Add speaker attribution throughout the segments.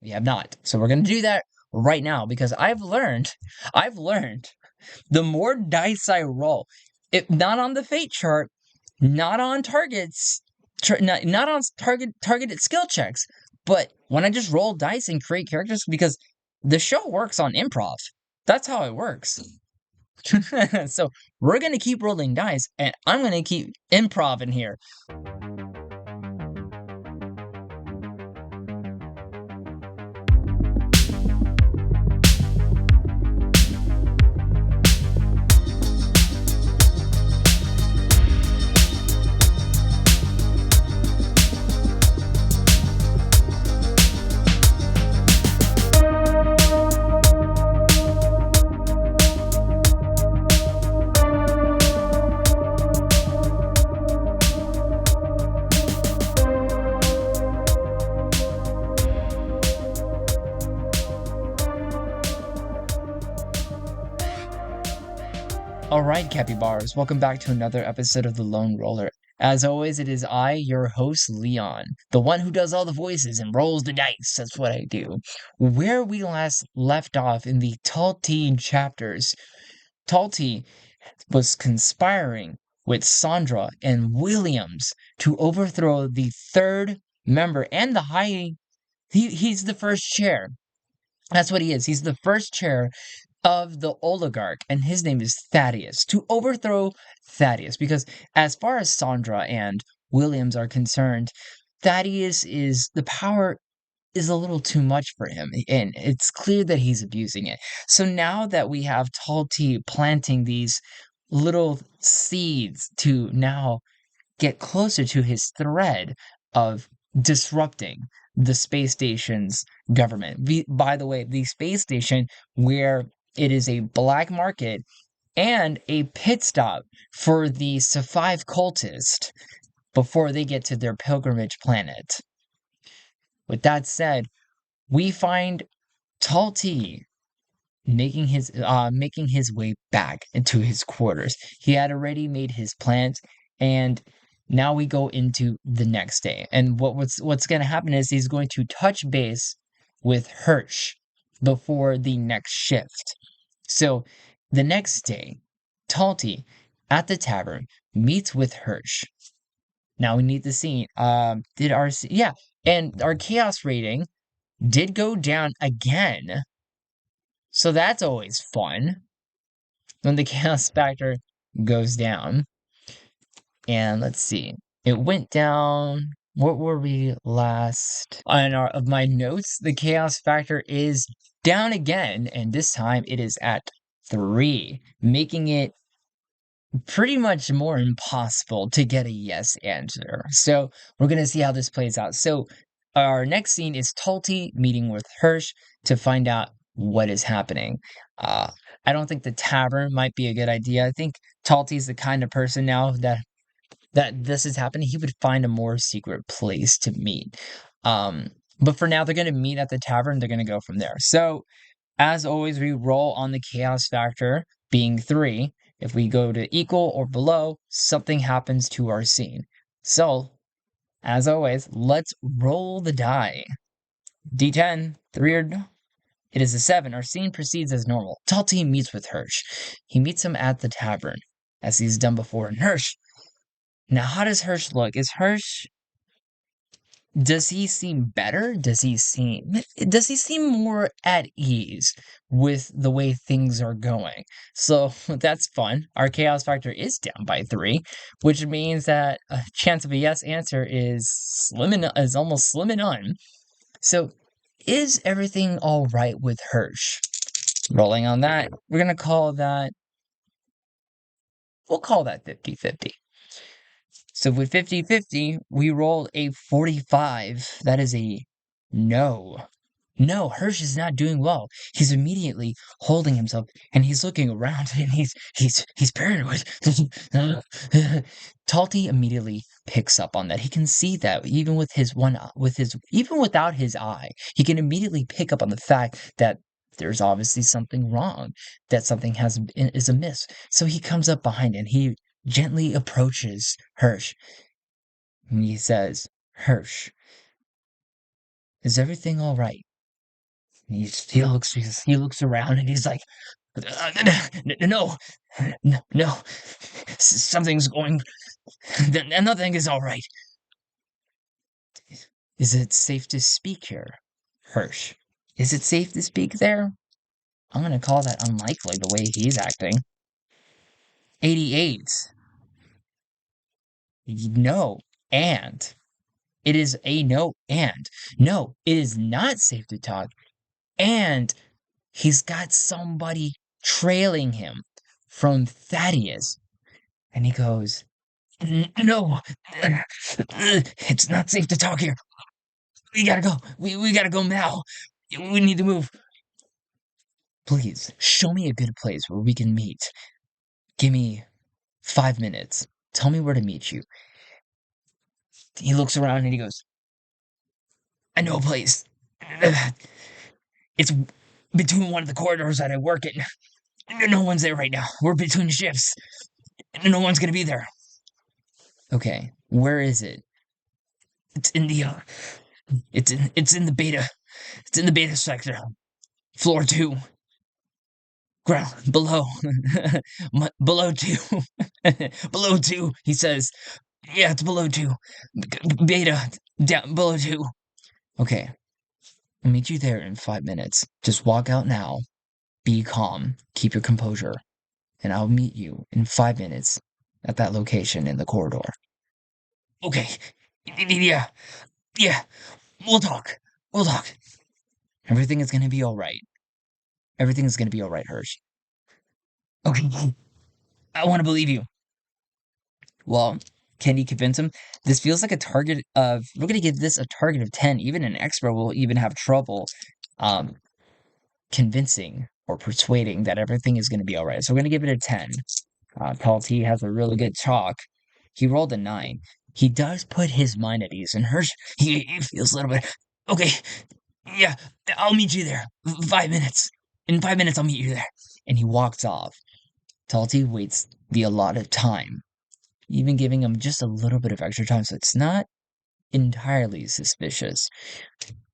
Speaker 1: We have not. So we're going to do that right now because I've learned the more dice I roll, not on the fate chart, not on targets, not on targeted skill checks, but when I just roll dice and create characters because the show works on improv. That's how it works. So we're going to keep rolling dice and I'm going to keep improv in here. Alright, capybaras, welcome back to another episode of The Lone Roller. As always, it is I, your host, Leon, the one who does all the voices and rolls the dice. That's what I do. Where we last left off in the Talti Chapters, Talti was conspiring with Sandra and Williams to overthrow the third member and the high. He's the first chair. That's what he is. He's the first chair of the oligarch, and his name is Thaddeus, to overthrow Thaddeus. Because as far as Sandra and Williams are concerned, Thaddeus is the power is a little too much for him, and it's clear that he's abusing it. So now that we have Talti planting these little seeds to now get closer to his thread of disrupting the space station's government. By the way, the space station where it is a black market and a pit stop for the Survive cultist before they get to their pilgrimage planet. With that said, we find Talti making his way back into his quarters. He had already made his plans, and now we go into the next day. And what's going to happen is he's going to touch base with Hersh before the next shift. So the next day, Talti at the tavern meets with Hersh. Now we need the scene. And our chaos rating did go down again. So that's always fun when the chaos factor goes down. And let's see. It went down. What were we last? Of my notes, the chaos factor is down again, and this time it is at 3, making it pretty much more impossible to get a yes answer. So we're gonna see how this plays out. So our next scene is Talti meeting with Hersh to find out what is happening. I don't think the tavern might be a good idea. I think Talti's the kind of person now that this is happening. He would find a more secret place to meet. But for now, they're gonna meet at the tavern. They're gonna go from there. So as always, we roll on the chaos factor being 3. If we go to equal or below, something happens to our scene. So, as always, let's roll the die. D10, 3 or no. It is a 7. Our scene proceeds as normal. Talti meets with Hersh. He meets him at the tavern, as he's done before. And Hersh. Now, how does Hersh look? Does he seem better? Does he seem more at ease with the way things are going? So that's fun. Our chaos factor is down by 3, which means that a chance of a yes answer is almost slim and none. So is everything all right with Hersh? Rolling on that, we'll call that 50-50. So with 50-50, we roll a 45. That is a no. No, Hersh is not doing well. He's immediately holding himself and he's looking around and he's paranoid. Talti immediately picks up on that. He can see that even with his even without his eye, he can immediately pick up on the fact that there's obviously something wrong, that something is amiss. So he comes up behind and he gently approaches Hersh. And he says, Hersh, is everything all right? He looks around and he's like, no, no, something's going. Nothing is all right. Is it safe to speak here, Hersh? Is it safe to speak there? I'm gonna call that unlikely the way he's acting. 88. No, and it is a no, and no, it is not safe to talk, and he's got somebody trailing him from Thaddeus, and he goes, No, it's not safe to talk here. We gotta go. We gotta go now. We need to move. Please, show me a good place where we can meet. Give me 5 minutes. Tell me where to meet you. He looks around and he goes, I know a place. It's between one of the corridors that I work in. No one's there right now. We're between shifts. No one's gonna be there. Okay, where is it? It's in the it's in the beta. It's in the beta sector. Floor 2. Ground below. Below 2. Below 2, he says. Yeah, it's below 2. Beta down below 2. Okay. I'll meet you there in 5 minutes. Just walk out now. Be calm. Keep your composure. And I'll meet you in 5 minutes at that location in the corridor. Okay. Yeah. Yeah. We'll talk. We'll talk. Everything is gonna be alright. Everything is gonna be alright, Hersh. Okay. I wanna believe you. Well, can you convince him? This feels like a target of we're gonna give this a target of 10. Even an expert will even have trouble um convincing or persuading that everything is gonna be alright. So we're gonna give it a 10. Talti has a really good talk. He rolled a 9. He does put his mind at ease, and Hersh, he feels a little bit. Okay, yeah, I'll meet you there. 5 minutes. In 5 minutes, I'll meet you there. And he walks off. Talti waits the allotted time, even giving him just a little bit of extra time, so it's not entirely suspicious.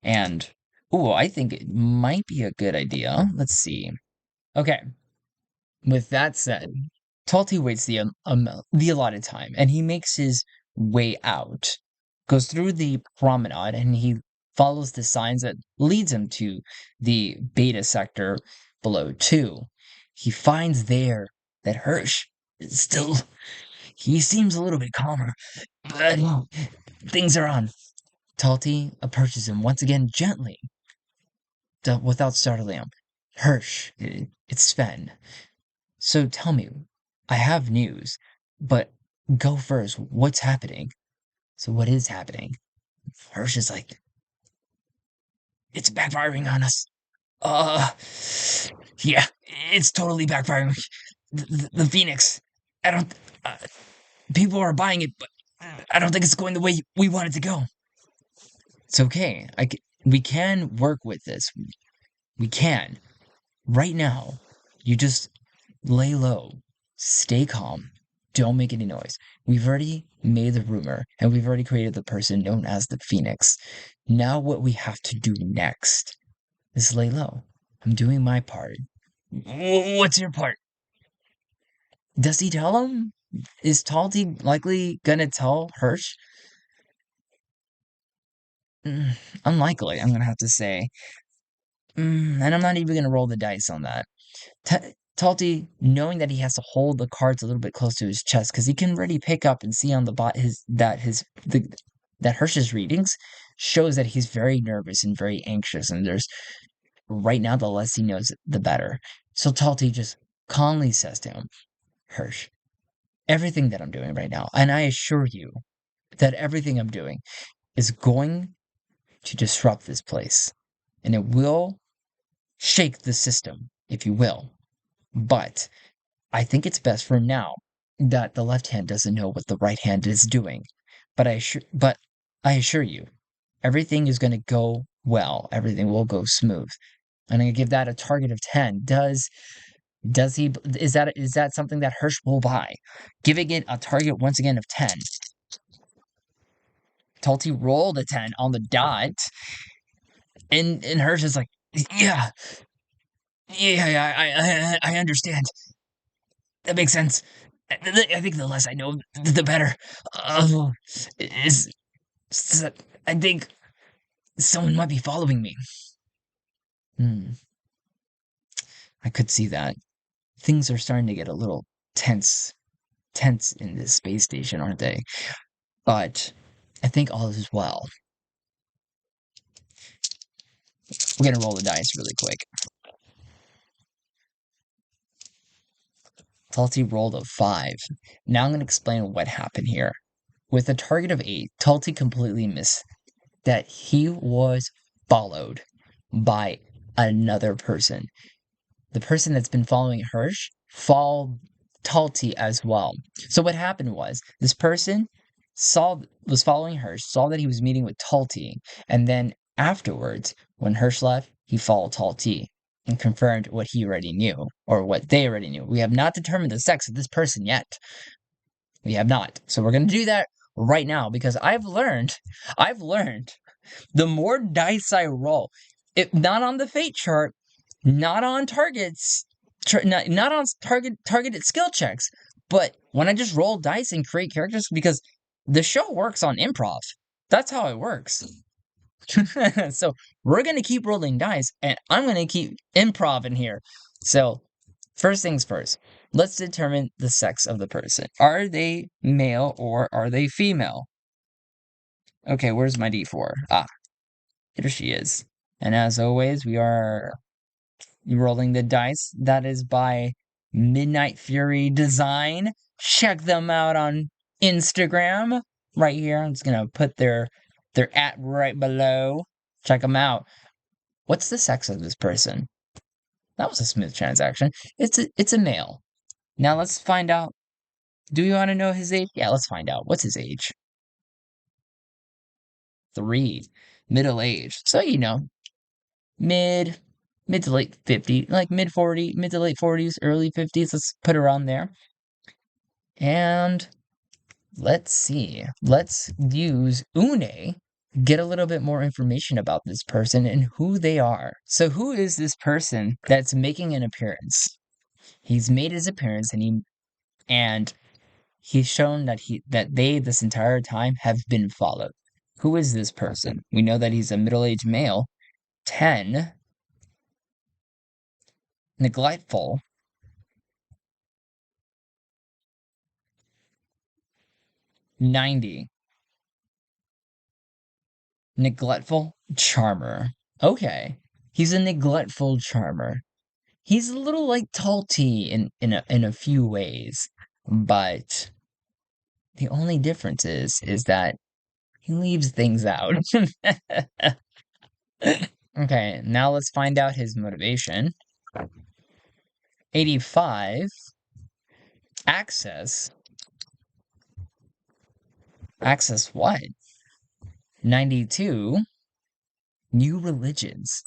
Speaker 1: And, I think it might be a good idea. Let's see. Okay. With that said, Talti waits the allotted time, and he makes his way out, goes through the promenade, and he follows the signs that leads him to the beta sector below 2. He finds there that Hersh is still. He seems a little bit calmer, but things are on. Talti approaches him once again gently, without startling him. Hersh, it's Sven. So tell me, I have news, but go first. What's happening? So what is happening? Hersh is like, it's backfiring on us. Uh, yeah, it's totally backfiring. The Phoenix. I don't. People are buying it, but I don't think it's going the way we want it to go. It's okay. We can work with this. We can. Right now, you just lay low, stay calm, don't make any noise. We've already made the rumor, and we've already created the person known as the Phoenix. Now, what we have to do next is lay low. I'm doing my part. What's your part? Does he tell him? Is Talti likely gonna tell Hersh? Unlikely, I'm gonna have to say. And I'm not even gonna roll the dice on that. Talti, knowing that he has to hold the cards a little bit close to his chest, because he can already pick up and see on the bot that Hersh's readings shows that he's very nervous and very anxious, and there's right now the less he knows, the better. So Talti just calmly says to him, Hersh, everything that I'm doing right now, and I assure you that everything I'm doing is going to disrupt this place, and it will shake the system, if you will. But I think it's best for now that the left hand doesn't know what the right hand is doing. But I assure you, everything is going to go well. Everything will go smooth. I'm going to give that a target of 10. Does he is that something that Hersh will buy? Giving it a target once again of 10. Talti rolled a 10 on the dot. And Hersh is like, Yeah, I understand. That makes sense. I think the less I know, the better. Oh, is I think someone might be following me. Hmm, I could see that. Things are starting to get a little tense, tense in this space station, aren't they? But I think all is well. We're gonna roll the dice really quick. Talti rolled a 5. Now I'm gonna explain what happened here. With a target of 8, Talti completely missed that he was followed by another person. The person that's been following Hersh followed Talti as well. So what happened was this person was following Hersh, saw that he was meeting with Talti, and then afterwards, when Hersh left, he followed Talti and confirmed what he already knew, or what they already knew. We have not determined the sex of this person yet. We have not. So we're gonna do that right now because I've learned the more dice I roll, if not on the fate chart, not on targets, not on targeted skill checks, but when I just roll dice and create characters, because the show works on improv. That's how it works. So we're gonna keep rolling dice, and I'm gonna keep improv in here. So first things first, let's determine the sex of the person. Are they male or are they female? Okay, where's my D4? Ah, here she is. And as always, we are rolling the dice. That is by Midnight Fury Design. Check them out on Instagram right here. I'm just gonna put their at right below. Check them out. What's the sex of this person? That was a smooth transaction. It's a male. Now let's find out. Do you want to know his age? Yeah, let's find out. What's his age? 3. Middle age. So mid mid to late 50, like mid 40, mid to late 40s, early 50s. Let's put her on there. And let's see. Let's use Une, get a little bit more information about this person and who they are. So who is this person that's making an appearance? He's made his appearance and he's shown that they this entire time have been followed. Who is this person? We know that he's a middle-aged male, 10, neglectful, 90, neglectful charmer. Okay. He's a neglectful charmer. He's a little like Talti in a few ways, but the only difference is that he leaves things out. Okay, now let's find out his motivation. 85, access. Access what? 92, new religions.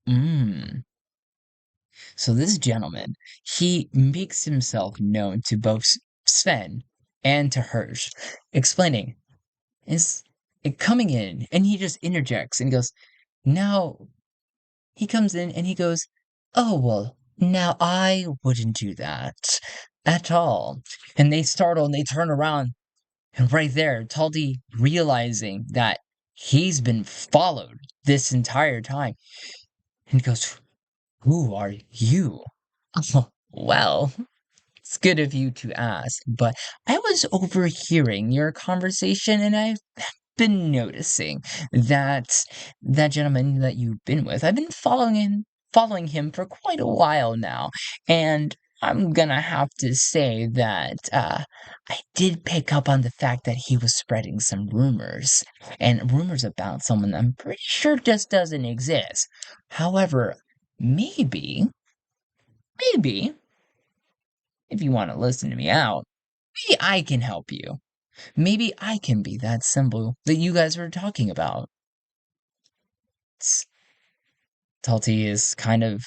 Speaker 1: Mmm. So this gentleman, he makes himself known to both Sven and to Hersh, explaining, is it coming in, and he just interjects and goes, now, he comes in and he goes, oh, well, now I wouldn't do that at all. And they startle and they turn around, and right there, Taldi realizing that he's been followed this entire time, and he goes, who are you? Oh, well, it's good of you to ask, but I was overhearing your conversation and I've been noticing that that gentleman that you've been with, I've been following him for quite a while now, and I'm gonna have to say that I did pick up on the fact that he was spreading some rumors, and rumors about someone I'm pretty sure just doesn't exist. However, maybe, if you want to listen to me out, maybe I can help you. Maybe I can be that symbol that you guys were talking about. Talti is kind of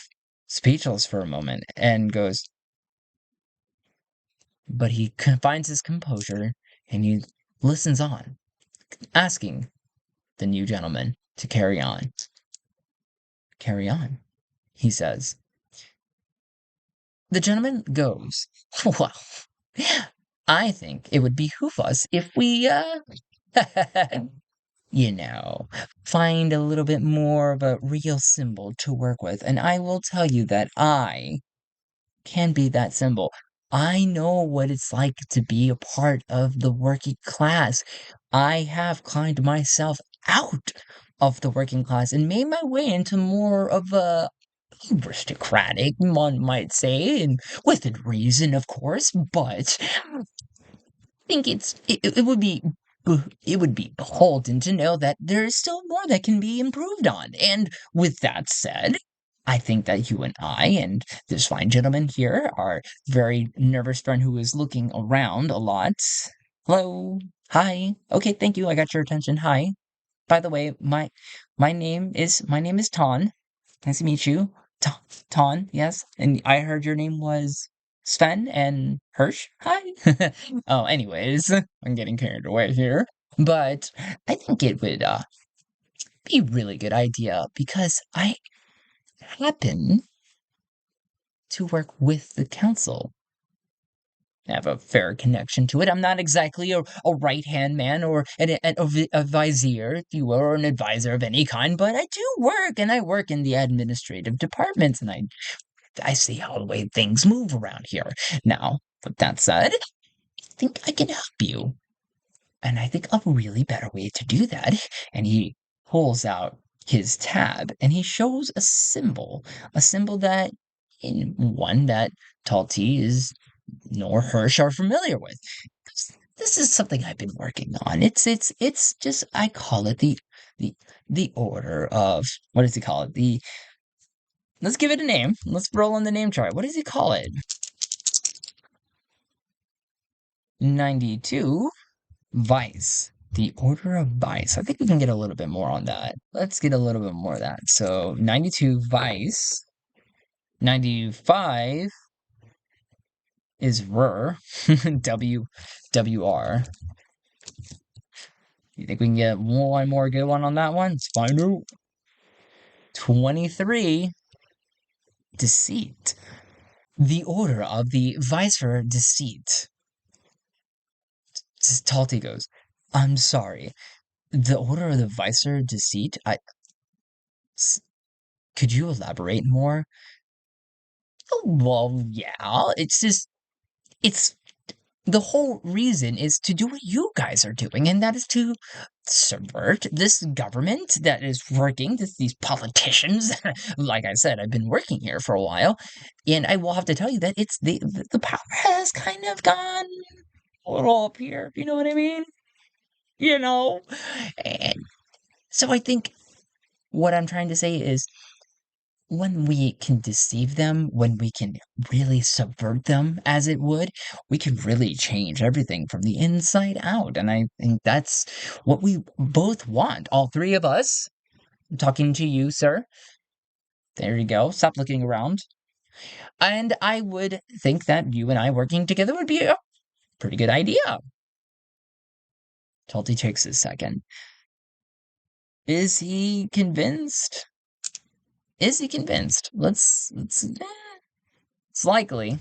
Speaker 1: speechless for a moment and goes, but he finds his composure and he listens on, asking the new gentleman to carry on. Carry on, he says. The gentleman goes, well, I think it would behoove us if we, you know, find a little bit more of a real symbol to work with. And I will tell you that I can be that symbol. I know what it's like to be a part of the working class. I have climbed myself out of the working class and made my way into more of a aristocratic, one might say, and within reason, of course, but I think it would be it would be beholden to know that there is still more that can be improved on. And with that said, I think that you and I and this fine gentleman here, our very nervous friend who is looking around a lot. Hello. Hi. Okay, thank you. I got your attention. Hi. By the way, my name is Ton. Nice to meet you. Ta Ton, yes. And I heard your name was Sven and Hersh. Hi. Oh, anyways, I'm getting carried away here. But I think it would be a really good idea because I happen to work with the council. I have a fair connection to it. I'm not exactly a right-hand man or a vizier, if you will, or an advisor of any kind, but I do work, and I work in the administrative departments, and I see how the way things move around here. Now, with that said, I think I can help you. And I think a really better way to do that, and he pulls out his tab and he shows a symbol that in one that Talti is nor Hersh are familiar with. This is something I've been working on. It's just I call it the the order of what does he call it? The let's give it a name. Let's roll on the name chart. What does he call it? 92 Vice. The Order of Vice. I think we can get a little bit more on that. Let's get a little bit more of that. So 92 Vice. 95 is WR. You think we can get one more good one on that one? Let's find out. 23 Deceit. The Order of the Viceroy Deceit. Talti goes, I'm sorry. The Order of the Viceroy Deceit? Could you elaborate more? Oh, well, yeah. It's the whole reason is to do what you guys are doing, and that is to subvert this government that is working, these politicians. Like I said, I've been working here for a while, and I will have to tell you that it's the power has kind of gone a little up here, if you know what I mean? You know? And so I think what I'm trying to say is when we can deceive them, when we can really subvert them, as it would, we can really change everything from the inside out. And I think that's what we both want, all three of us. I'm talking to you, sir. There you go. Stop looking around. And I would think that you and I working together would be a pretty good idea. Talti takes a second. Is he convinced? Is he convinced? It's likely.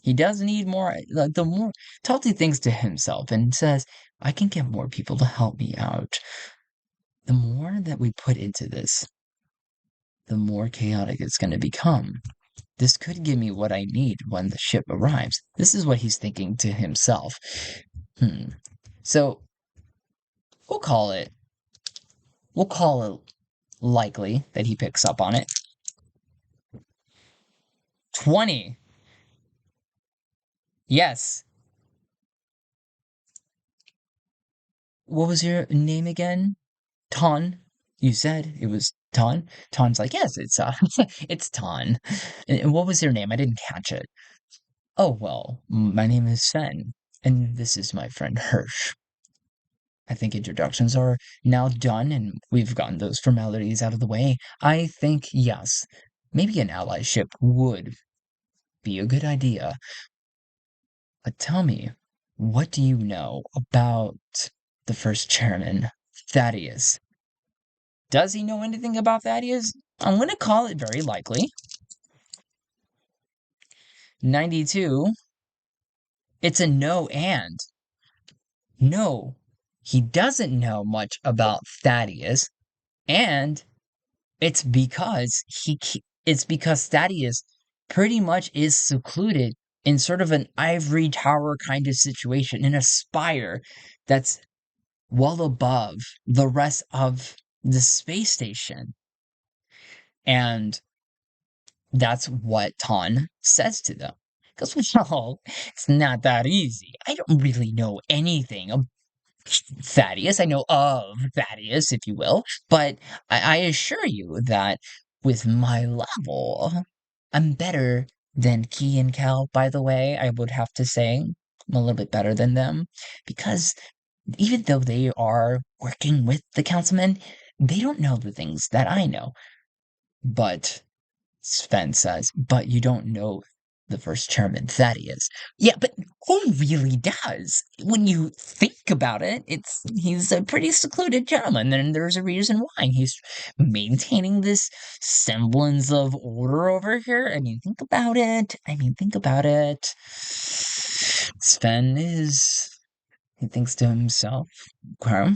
Speaker 1: He does need more, like, the more Talti thinks to himself and says, I can get more people to help me out. The more that we put into this, the more chaotic it's going to become. This could give me what I need when the ship arrives. This is what he's thinking to himself. So, we'll call it likely that he picks up on it. 20. Yes. What was your name again? Ton? You said it was Ton? Ton's like, yes, it's it's Ton. And what was your name? I didn't catch it. Oh, well, my name is Sven, and this is my friend Hersh. I think introductions are now done, and we've gotten those formalities out of the way. I think, yes, maybe an allyship would be a good idea. But tell me, what do you know about the first chairman, Thaddeus? Does he know anything about Thaddeus? I'm going to call it very likely. 92, it's a no and. No, he doesn't know much about Thaddeus, and it's because it's because Thaddeus pretty much is secluded in sort of an ivory tower kind of situation, in a spire that's well above the rest of the space station. And that's what Ton says to them. Because, well, it's not that easy. I don't really know anything about Thaddeus. I know of Thaddeus, if you will, but I assure you that with my level, I'm better than Key and Cal, by the way, I would have to say. I'm a little bit better than them because even though they are working with the councilmen, they don't know the things that I know. But Sven says, but you don't know the first chairman, Thaddeus. Yeah, but who really does? When you think about it, he's a pretty secluded gentleman, and there's a reason why he's maintaining this semblance of order over here. I mean, think about it. Sven he thinks to himself, okay,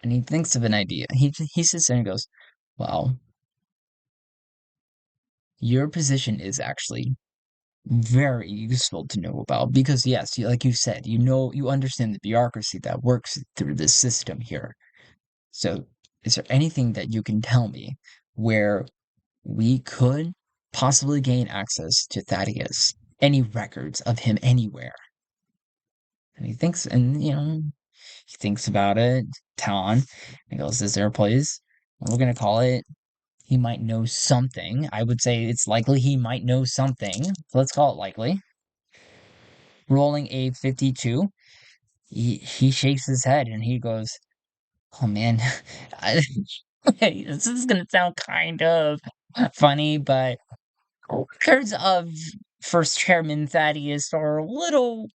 Speaker 1: and he thinks of an idea. He sits there and goes, well, your position is actually very useful to know about because yes, like you said, you understand the bureaucracy that works through this system here. So is there anything that you can tell me where we could possibly gain access to Thaddeus? Any records of him anywhere? And he thinks about it, Talon, and goes, is there a place? We're gonna call it, he might know something. I would say it's likely he might know something. So let's call it likely. Rolling a 52, he shakes his head and he goes, oh man, this is gonna sound kind of funny, but records of first chairman Thaddeus are a little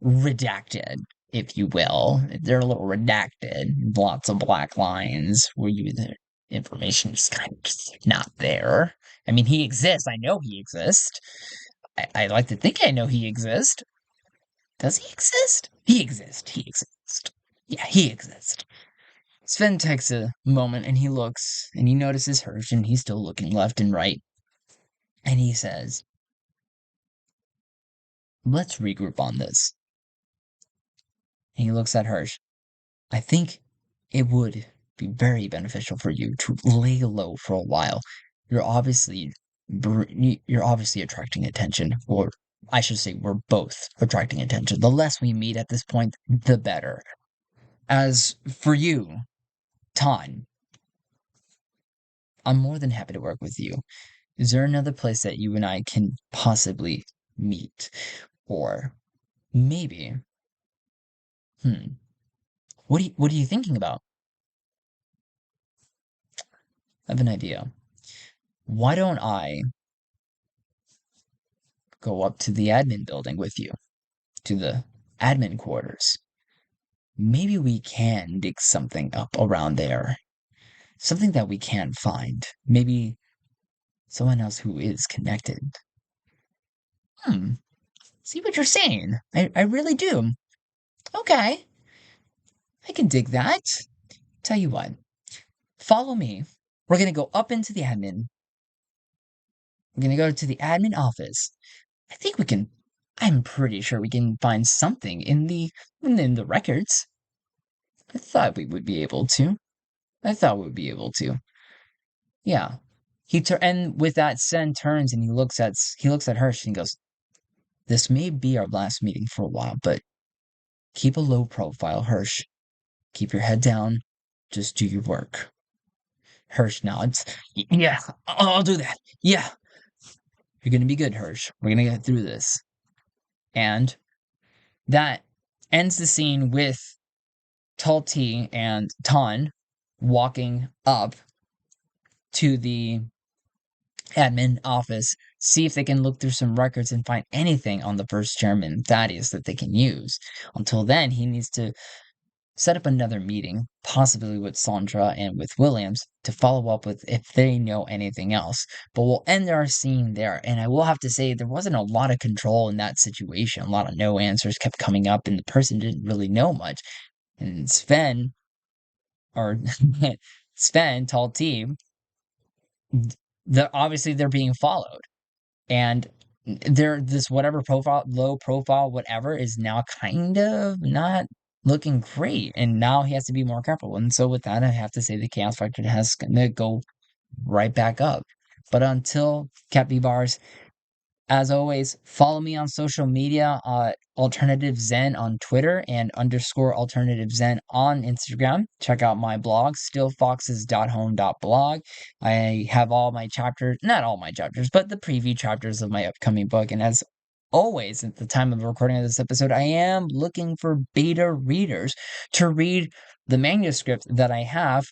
Speaker 1: redacted, if you will. They're a little redacted, lots of black lines where the information is kind of just not there. I mean, he exists. I know he exists. I like to think I know he exists. Does he exist? He exists. He exists. Yeah, he exists. Sven takes a moment and he looks and he notices Hersh and he's still looking left and right. And he says, let's regroup on this. And he looks at Hersh. I think it would be very beneficial for you to lay low for a while. You're obviously attracting attention, or I should say we're both attracting attention. The less we meet at this point, the better. As for you, Ton, I'm more than happy to work with you. Is there another place that you and I can possibly meet? Or maybe, what are you thinking about? I have an idea. Why don't I go up to the admin building with you, to the admin quarters? Maybe we can dig something up around there. Something that we can find. Maybe someone else who is connected. See what you're saying. I really do. Okay. I can dig that. Tell you what. Follow me. We're gonna go up into the admin. We're gonna go to the admin office. I think we can. I'm pretty sure we can find something in the records. I thought we would be able to. Yeah. And with that, Sen turns and he looks at Hersh and he goes, "This may be our last meeting for a while, but keep a low profile, Hersh. Keep your head down. Just do your work." Hersh nods. Yeah, I'll do that. Yeah. You're gonna be good, Hersh. We're gonna get through this. And that ends the scene with Talti and Ton walking up to the admin office, see if they can look through some records and find anything on the first chairman, Thaddeus, that they can use. Until then, he needs to set up another meeting, possibly with Sandra and with Williams, to follow up with if they know anything else. But we'll end our scene there. And I will have to say, there wasn't a lot of control in that situation. A lot of no answers kept coming up, and the person didn't really know much. And or Sven, Talti, obviously they're being followed. And this whatever profile, low profile, whatever, is now kind of not looking great. And now he has to be more careful. And so with that, I have to say the chaos factor has to go right back up. But until capybaras, as always, follow me on social media, Alternative Zen on Twitter and _ Alternative Zen on Instagram. Check out my blog, stillfoxes.home.blog. I have all my chapters, not all my chapters, but the preview chapters of my upcoming book. And as always, at the time of recording of this episode, I am looking for beta readers to read the manuscript that I have.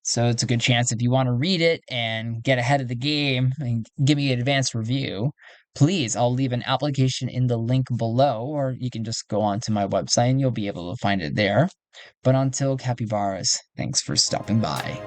Speaker 1: So it's a good chance if you want to read it and get ahead of the game and give me an advanced review, please, I'll leave an application in the link below, or you can just go onto my website and you'll be able to find it there. But until capybaras, thanks for stopping by.